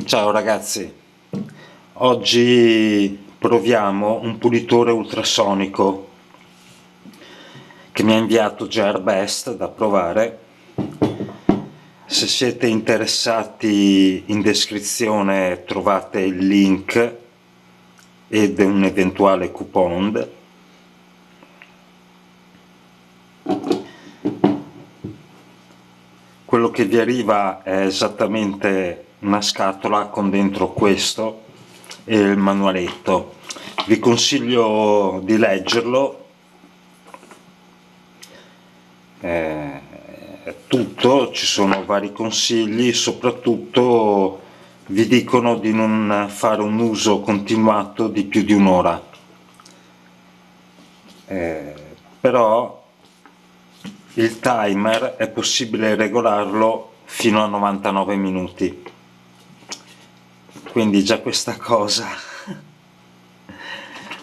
Ciao ragazzi, oggi proviamo un pulitore ultrasonico che mi ha inviato Gearbest da provare. Se siete interessati, in descrizione trovate il link ed un eventuale coupon. Quello che vi arriva è esattamente una scatola con dentro questo e il manualetto. Vi consiglio di leggerlo, è tutto, ci sono vari consigli, soprattutto vi dicono di non fare un uso continuato di più di un'ora, però il timer è possibile regolarlo fino a 99 minuti, quindi già questa cosa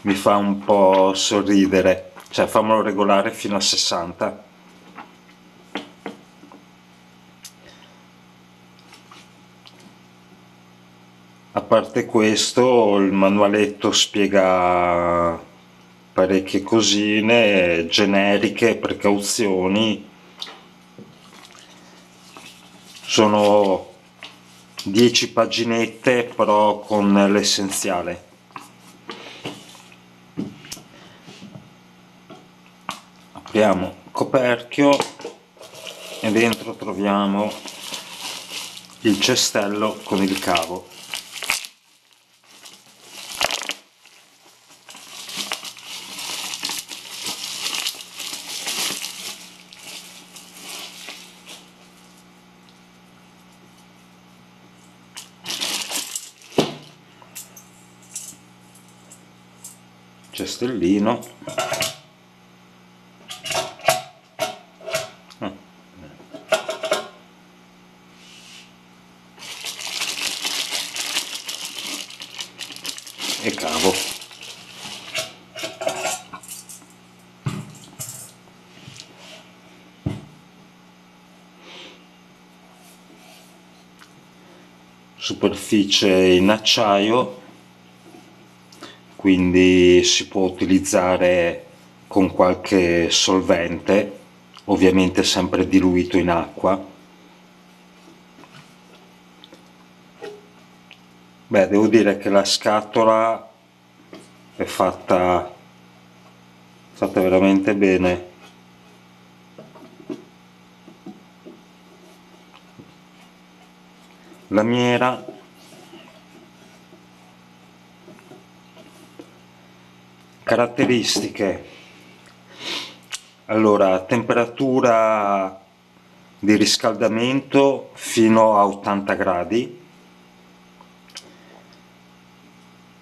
mi fa un po' sorridere, cioè fammelo regolare fino a 60. A parte questo, il manualetto spiega parecchie cosine generiche, precauzioni. Sono 10 paginette, però con l'essenziale. Apriamo il coperchio e dentro troviamo il cestello con il cavo. Cestellino, e cavo. Superficie in acciaio, quindi si può utilizzare con qualche solvente, ovviamente sempre diluito in acqua. Beh, devo dire che la scatola è fatta veramente bene. Lamiera, caratteristiche. Allora, temperatura di riscaldamento fino a 80 gradi,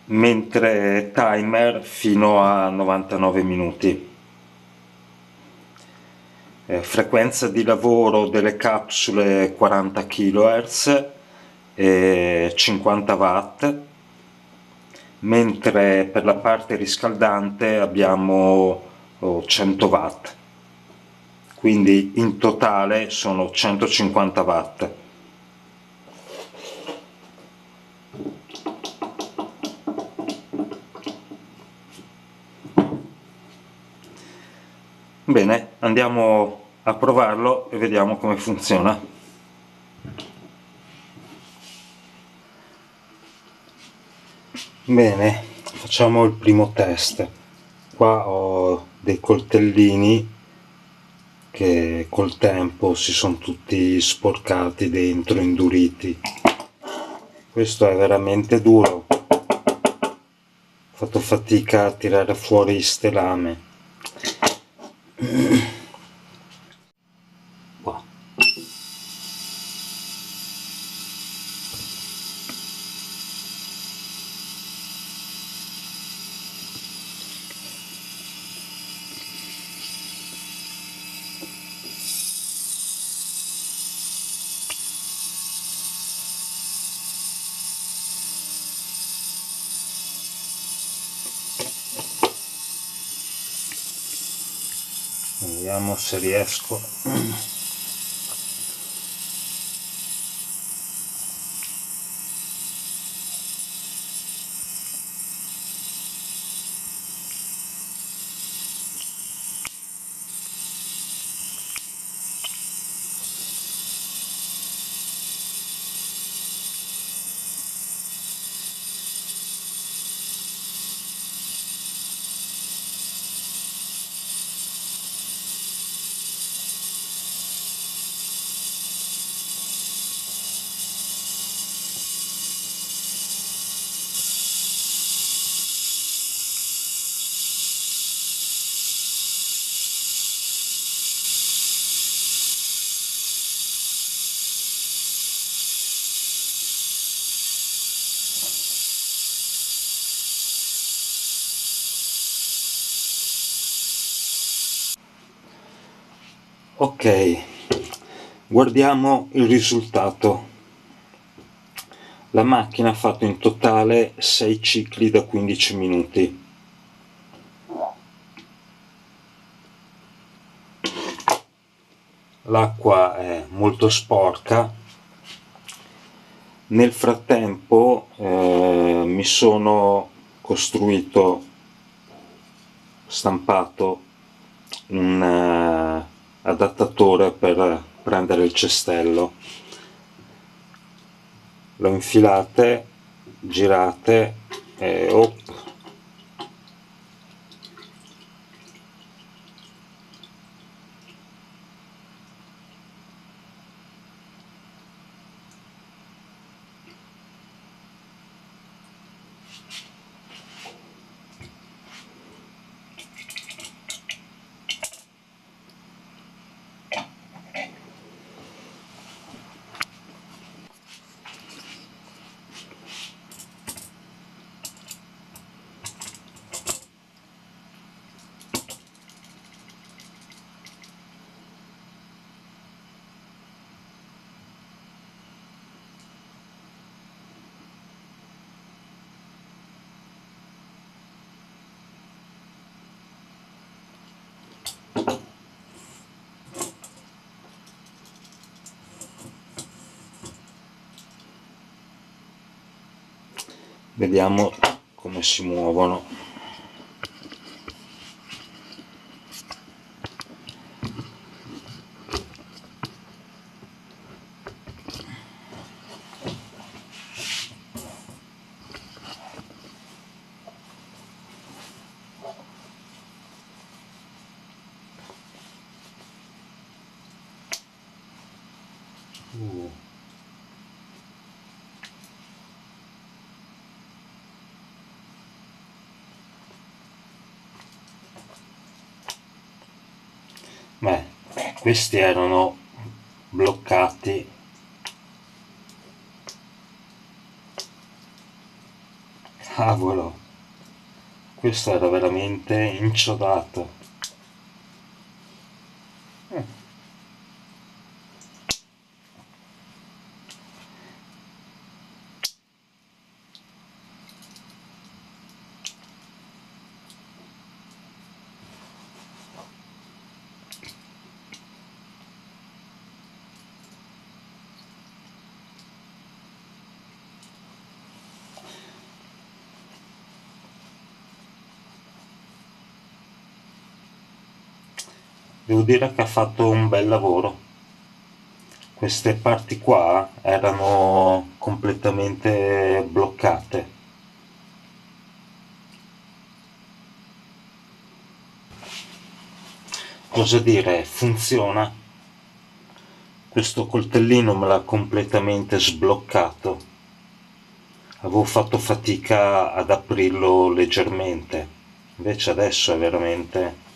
mentre timer fino a 99 minuti. Frequenza di lavoro delle capsule 40 kHz e 50 watt, mentre per la parte riscaldante abbiamo 100 watt, quindi in totale sono 150 watt. Bene, andiamo a provarlo e vediamo come funziona. Bene, facciamo il primo test. Qua ho dei coltellini che col tempo si sono tutti sporcati dentro, induriti. Questo è veramente duro, ho fatto fatica a tirare fuori ste lame. Qua. Vediamo se riesco. Ok, guardiamo il risultato. La macchina ha fatto in totale 6 cicli da 15 minuti. L'acqua è molto sporca. Nel frattempo mi sono stampato un adattatore per prendere il cestello. Lo infilate, girate e vediamo come si muovono. Beh, questi erano bloccati. Cavolo, questo era veramente inciodato. Devo dire che ha fatto un bel lavoro. Queste parti qua erano completamente bloccate. Cosa dire, funziona. Questo coltellino me l'ha completamente sbloccato. Avevo fatto fatica ad aprirlo leggermente, invece adesso è veramente...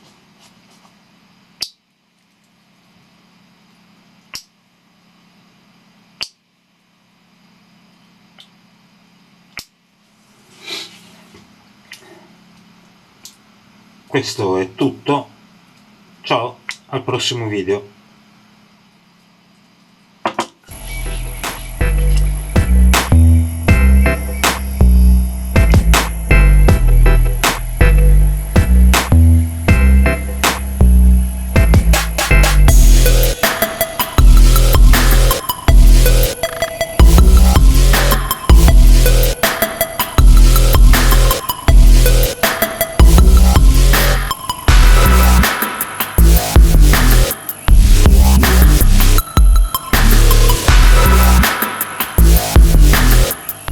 Questo è tutto. Ciao, al prossimo video.